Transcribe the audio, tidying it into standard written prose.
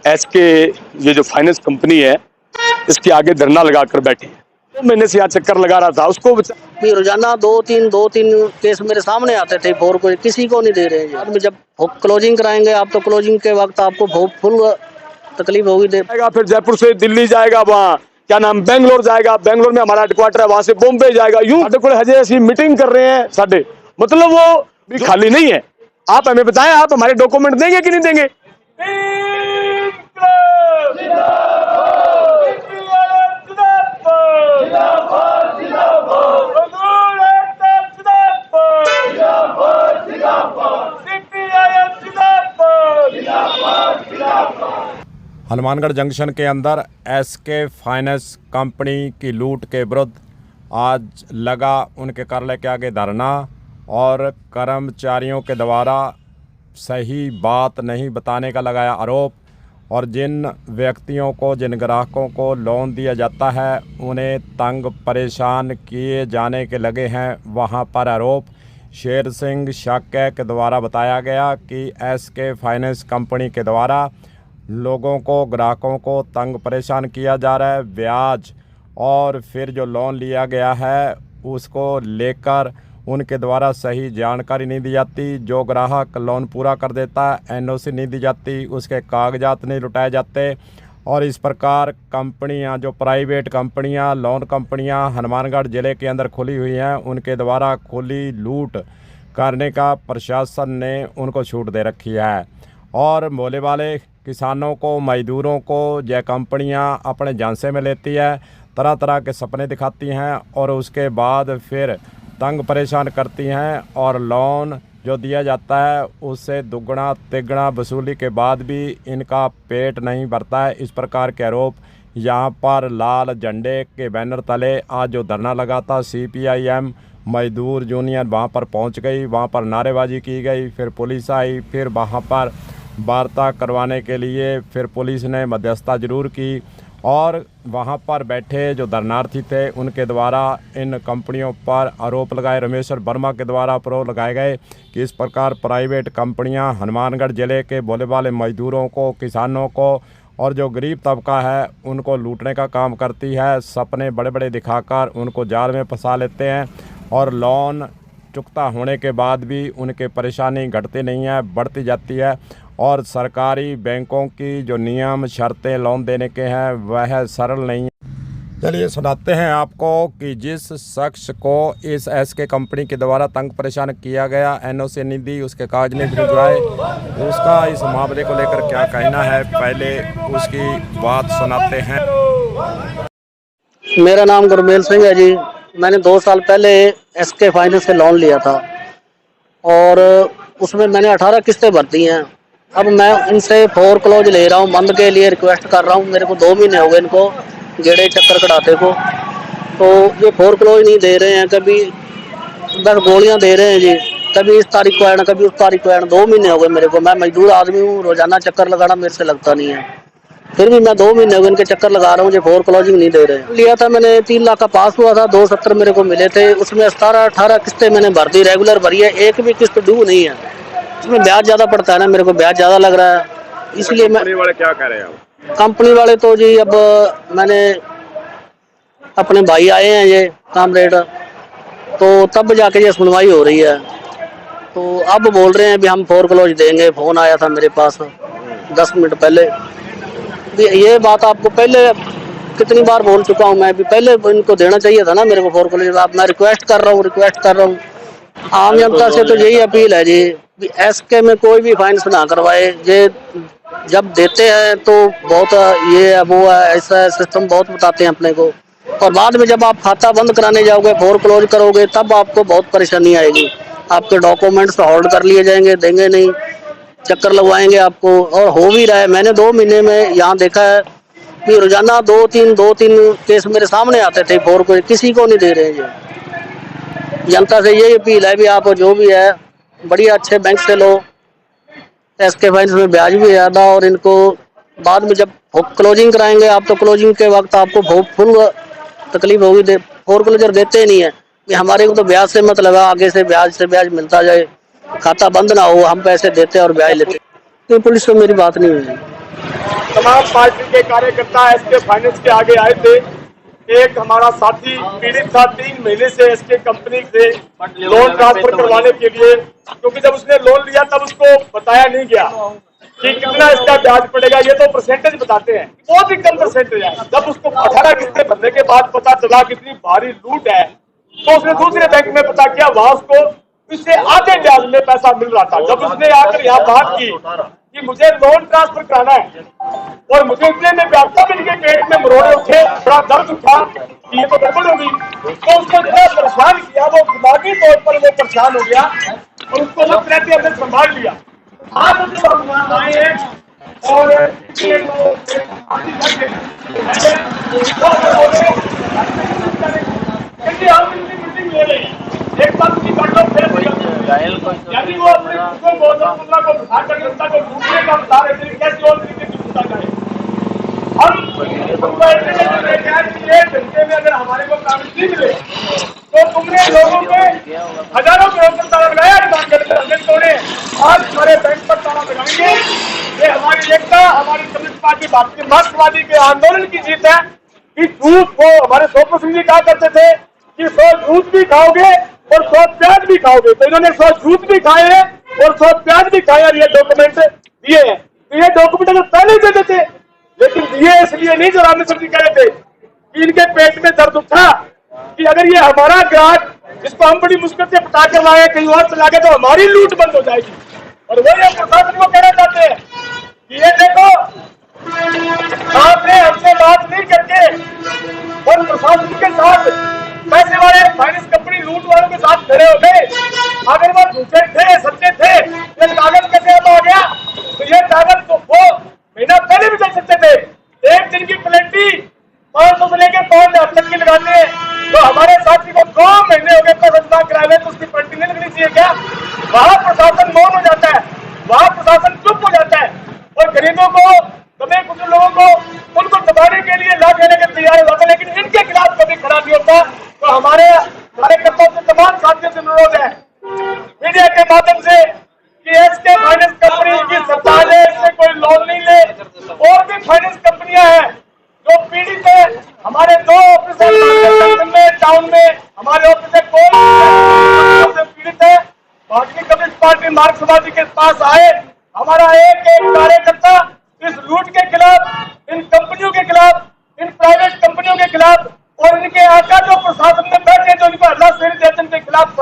SK ये जो finance company है इसके आगे धरना लगाकर बैठे हैं। 2 महीने से यहाँ चक्कर लगा रहा था उसको रोजाना दो तीन केस मेरे सामने आते थे। फोर को किसी को नहीं दे रहे हैं। बाद में जब क्लोजिंग कराएंगे आप तो क्लोजिंग के वक्त आपको फुल तकलीफ होगी। जाएगा फिर जयपुर से दिल्ली जाएगा, वहाँ क्या नाम बेंगलोर जाएगा, बेंगलोर में हमारा हेडक्वार्टर है, वहां से बॉम्बे जाएगा। यूं साढ़े को हजे ऐसी मीटिंग कर रहे हैं साढ़े, मतलब वो भी खाली नहीं है। आप हमें बताएं, आप हमारे डॉक्यूमेंट देंगे कि नहीं देंगे? हनुमानगढ़ जंक्शन के अंदर एसके फाइनेंस कंपनी की लूट के विरुद्ध आज लगा उनके कार्यालय के आगे धरना और कर्मचारियों के द्वारा सही बात नहीं बताने का लगाया आरोप। और जिन व्यक्तियों को, जिन ग्राहकों को लोन दिया जाता है उन्हें तंग परेशान किए जाने के लगे हैं वहां पर आरोप। शेर सिंह शाक्य के द्वारा बताया गया कि एसके फाइनेंस कंपनी के द्वारा लोगों को, ग्राहकों को तंग परेशान किया जा रहा है। ब्याज और फिर जो लोन लिया गया है उसको लेकर उनके द्वारा सही जानकारी नहीं दी जाती। जो ग्राहक लोन पूरा कर देता है एनओसी नहीं दी जाती, उसके कागजात नहीं लुटाए जाते। और इस प्रकार कंपनियां, जो प्राइवेट कंपनियां, लोन कंपनियां हनुमानगढ़ ज़िले के अंदर खुली हुई हैं, उनके द्वारा खुली लूट करने का प्रशासन ने उनको छूट दे रखी है। और भोले वाले किसानों को, मजदूरों को यह कंपनियां अपने झांसे में लेती है, तरह तरह के सपने दिखाती हैं और उसके बाद फिर तंग परेशान करती हैं। और लोन जो दिया जाता है उससे दुगना तिगना वसूली के बाद भी इनका पेट नहीं भरता है। इस प्रकार के आरोप यहाँ पर लाल झंडे के बैनर तले आज जो धरना लगा था, CPIM मजदूर यूनियन वहाँ पर पहुँच गई, वहाँ पर नारेबाजी की गई, फिर पुलिस आई, फिर वहाँ पर वार्ता करवाने के लिए फिर पुलिस ने मध्यस्थता जरूर की। और वहां पर बैठे जो धरनार्थी थे उनके द्वारा इन कंपनियों पर आरोप लगाए, रमेश्वर वर्मा के द्वारा आरोप लगाए गए कि इस प्रकार प्राइवेट कंपनियां हनुमानगढ़ ज़िले के भोले वाले मजदूरों को, किसानों को और जो गरीब तबका है उनको लूटने का काम करती है। सपने बड़े बड़े दिखाकर उनको जाल में फंसा लेते हैं और लोन चुकता होने के बाद भी उनके परेशानी घटती नहीं है, बढ़ती जाती है। और सरकारी बैंकों की जो नियम शर्तें लोन देने के हैं वह सरल नहीं है। चलिए सुनाते हैं आपको कि जिस शख्स को इस एसके कंपनी के द्वारा तंग परेशान किया गया, एनओसी नहीं दी, उसके कागज नहीं भिजवाए, उसका इस मामले को लेकर क्या कहना है, पहले उसकी बात सुनाते हैं। मेरा नाम गुरमेल सिंह है जी। मैंने 2 साल पहले एसके फाइनेंस से लोन लिया था और उसमें मैंने 18 किस्तें भर दी हैं। अब मैं इनसे फोर क्लोज ले रहा हूँ, बंद के लिए रिक्वेस्ट कर रहा हूँ। मेरे को 2 महीने हो गए इनको गेड़े चक्कर कटाते को, तो ये फोर क्लोज नहीं दे रहे हैं। कभी बस गोलियां दे रहे हैं जी, कभी इस तारीख को आना, कभी उस तारीख को आना। 2 महीने हो गए मेरे को। मैं मजदूर आदमी हूँ, रोजाना चक्कर लगाना मेरे से लगता नहीं है, फिर भी मैं 2 महीने हो गए इनके चक्कर लगा रहा हूँ। जो फोर क्लोजिंग नहीं दे रहे। लिया था मैंने 3 लाख का पास हुआ था, 270 मेरे को मिले थे। उसमें 17-18 किस्तें मैंने भर दी, रेगुलर भरी है, एक भी किस्त ड्यू नहीं है। इसमें ब्याज ज़्यादा पड़ता है ना, मेरे को ब्याज ज़्यादा लग रहा है, इसलिए मैं। कंपनी वाले क्या कह रहे हैं? कंपनी वाले तो जी, अब मैंने अपने भाई आए हैं ये कामरेड, तो तब जाके ये सुनवाई हो रही है। तो अब बोल रहे हैं भी हम फोर क्लोज देंगे। फोन आया था मेरे पास 10 मिनट पहले। ये बात आपको पहले कितनी बार बोल चुका हूँ मैं भी, पहले इनको देना चाहिए था ना मेरे को फोर क्लोज। आप मैं रिक्वेस्ट कर रहा हूँ आम जनता से, तो यही अपील है जी, एसके में कोई भी फाइनेंस ना करवाए। ये जब देते हैं तो बहुत ये वो है, ऐसा सिस्टम बहुत बताते हैं अपने को, और बाद में जब आप खाता बंद कराने जाओगे, फोर क्लोज करोगे, तब आपको बहुत परेशानी आएगी। आपके डॉक्यूमेंट्स होल्ड कर लिए जाएंगे, देंगे नहीं, चक्कर लगवाएंगे आपको। और हो भी रहा है। मैंने 2 महीने में यहाँ देखा है कि रोजाना दो तीन केस मेरे सामने आते थे। फोर को किसी को नहीं दे रहे हैं। जनता से यही अपील है भी आप जो भी है बढ़िया अच्छे बैंक से लो। एसके फाइनेंस में ब्याज भी ज़्यादा, और इनको बाद में जब क्लोजिंग कराएंगे आप तो क्लोजिंग के वक्त आपको फुल तकलीफ होगी। फोर क्लोजर देते ही नहीं है कि हमारे को तो ब्याज से मत लगा, आगे से ब्याज मिलता जाए, खाता बंद ना हो, हम पैसे देते और ब्याज लेते। तो पुलिस से मेरी बात नहीं हुई। तमाम पार्टी के कार्यकर्ता एसके फाइनेंस के आगे आए थे। एक हमारा साथी पीड़ित था 3 महीने से एसके कंपनी से लोन ट्रांसफर करवाने के लिए, क्योंकि जब उसने लोन लिया तब उसको बताया नहीं गया कि कितना इसका ब्याज पड़ेगा। ये तो परसेंटेज बताते हैं, बहुत ही कम परसेंटेज है। जब उसको 18 किस्तें भरने के बाद पता चला कितनी भारी लूट है, तो उसने दूसरे बैंक में पता किया, वहां उसको इससे आधे ब्याज में पैसा मिल रहा था। जब उसने आकर यहाँ बात की कि मुझे लोन ट्रांसफर कराना है और मुझे इतने में ब्याज, तब इनके पेट में मरोड़े उठे, बड़ा दर्द उठा कि ये तो गड़बड़ होगी। तो उसको इतना परेशान किया, वो दिमागी तौर पर वो परेशान हो गया और उसको मत रहते हमने संभाल लिया। आज हम आए हैं और मीटिंग ले रहे हैं, एक बात की बात यानी वो अपने को बिठा कर जनता को लूटने का बता रहे थे, कैसे और तरीके से लूटा जाए। हम ये घंटे में अगर हमारे को काम नहीं मिले तो तुमने लोगों के हजारों करोड़ का ताला लगाया, हमने तोड़े, आज हमारे बैंक पर ताला लगाएंगे। ये हमारी एकता, हमारी कम्युनिस्ट पार्टी भारतीय मार्क्सवादी के आंदोलन की जीत है कि झूठ को हमारे 100% जी कहा करते थे कि 100 झूठ भी खाओगे और 100 प्याज भी खाओगे। तो इन्होंने 100 झूठ भी खाए हैं और 100 प्याज भी खाए और ये डॉक्यूमेंट दिए हैं। तो ये डॉक्यूमेंट अगर पहले दे देते, लेकिन दिए इसलिए नहीं जो रामेश्वर जी कह रहे थे कि इनके पेट में दर्द उठा कि अगर ये हमारा ग्राहक जिसको हम बड़ी मुश्किल से पता कर लाए कहीं और चला गया तो हमारी लूट बंद हो जाएगी। और वही हम प्रशासन को कहना चाहते हैं कि ये देखो, आपने हमसे बात नहीं करके और प्रशासन के साथ पैसे वाले फाइनेंस कंपनी लूट वालों के साथ खड़े हो गए। अगर वो झूठे थे, सच्चे थे, ये कागज कैसे अब आ गया? तो ये कागज तो वो महीना पहले भी चल सकते थे। एक दिन की पेनल्टी 500 से लेकर 5,000 तक की लगाते हैं, तो हमारे साथी को 2 महीने हो गए प्रशासन कराए, तो उसकी पेनल्टी नहीं लगनी चाहिए क्या? वहां प्रशासन मौन हो जाता है, वहां प्रशासन चुप हो जाता है और गरीबों को, दबे कुछ लोगों को, उनको दबाने के लिए लाभ देने के तैयार होता है, लेकिन इनके खिलाफ कभी खड़ा नहीं होता। तो हमारे कार्यकर्ताओं से, तमाम साथियों से अनुरोध है मीडिया के माध्यम से कि एसके फाइनेंस कंपनी की सरकार है, इससे कोई लोन नहीं ले। और भी फाइनेंस कंपनियां हैं जो पीड़ित है, हमारे 2 ऑफिस में टाउन में, हमारे ऑफिस से कोई पीड़ित है, भारतीय कम्युनिस्ट पार्टी मार्क्सवादी के पास आए। हमारा एक कार्यकर्ता इस लूट के खिलाफ, इन कंपनियों के खिलाफ, इन प्राइवेट कंपनियों के खिलाफ और इनके आका जो प्रशासन में बैठे जो इनको हल्ला शेरी देते के खिलाफ